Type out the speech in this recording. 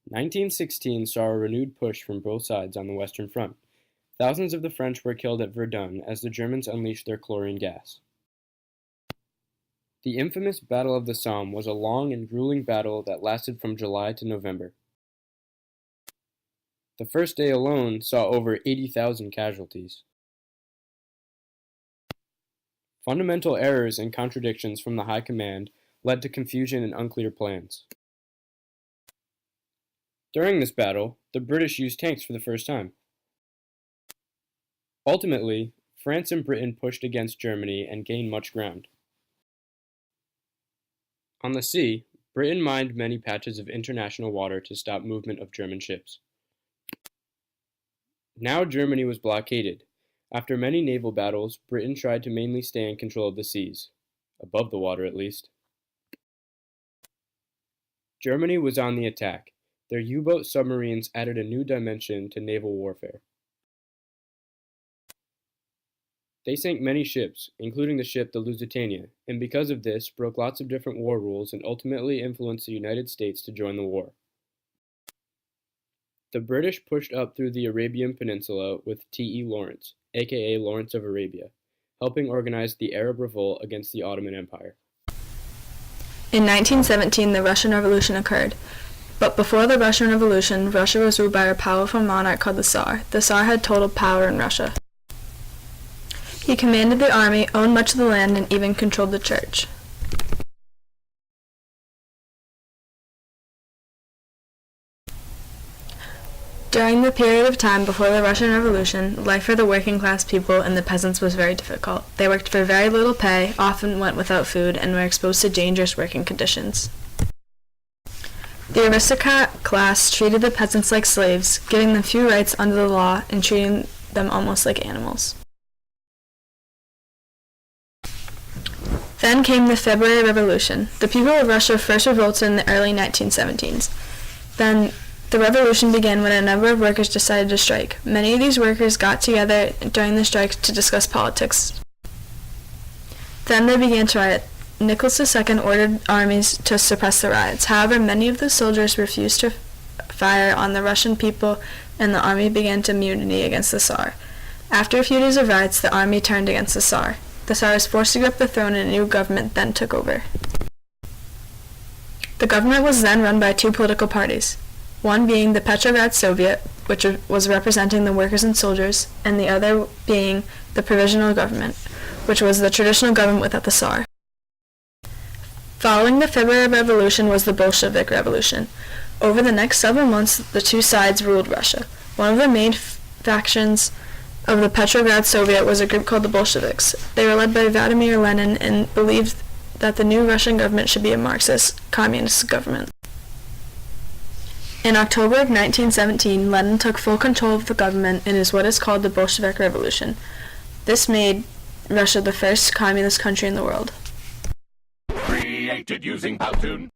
1916 saw a renewed push from both sides on the Western Front. Thousands of the French were killed at Verdun as the Germans unleashed their chlorine gas. The infamous Battle of the Somme was a long and grueling battle that lasted from July to November. The first day alone saw over 80,000 casualties. Fundamental errors and contradictions from the High Command led to confusion and unclear plans. During this battle, the British used tanks for the first time. Ultimately, France and Britain pushed against Germany and gained much ground. On the sea, Britain mined many patches of international water to stop movement of German ships. Now Germany was blockaded. After many naval battles, Britain tried to mainly stay in control of the seas, above the water at least. Germany was on the attack. Their U-boat submarines added a new dimension to naval warfare. They sank many ships, including the ship the Lusitania, and because of this broke lots of different war rules and ultimately influenced the United States to join the war. The British pushed up through the Arabian Peninsula with T.E. Lawrence, aka Lawrence of Arabia, helping organize the Arab revolt against the Ottoman Empire. In 1917, the Russian Revolution occurred. But before the Russian Revolution, Russia was ruled by a powerful monarch called the Tsar. The Tsar had total power in Russia. He commanded the army, owned much of the land, and even controlled the church. During the period of time before the Russian Revolution, life for the working class people and the peasants was very difficult. They worked for very little pay, often went without food, and were exposed to dangerous working conditions. The aristocrat class treated the peasants like slaves, giving them few rights under the law and treating them almost like animals. Then came the February Revolution. The people of Russia first revolted in the early 1917s. Then the revolution began when a number of workers decided to strike. Many of these workers got together during the strikes to discuss politics. Then they began to riot. Nicholas II ordered armies to suppress the riots. However, many of the soldiers refused to fire on the Russian people, and the army began to mutiny against the Tsar. After a few days of riots, the army turned against the Tsar. The Tsar was forced to give up the throne, and a new government then took over. The government was then run by two political parties, one being the Petrograd Soviet, which was representing the workers and soldiers, and the other being the Provisional Government, which was the traditional government without the Tsar. Following the February Revolution was the Bolshevik Revolution. Over the next several months, the two sides ruled Russia. One of the main factions of the Petrograd Soviet was a group called the Bolsheviks. They were led by Vladimir Lenin and believed that the new Russian government should be a Marxist, communist government. In October of 1917, Lenin took full control of the government and is what is called the Bolshevik Revolution. This made Russia the first communist country in the world. Created using Powtoon.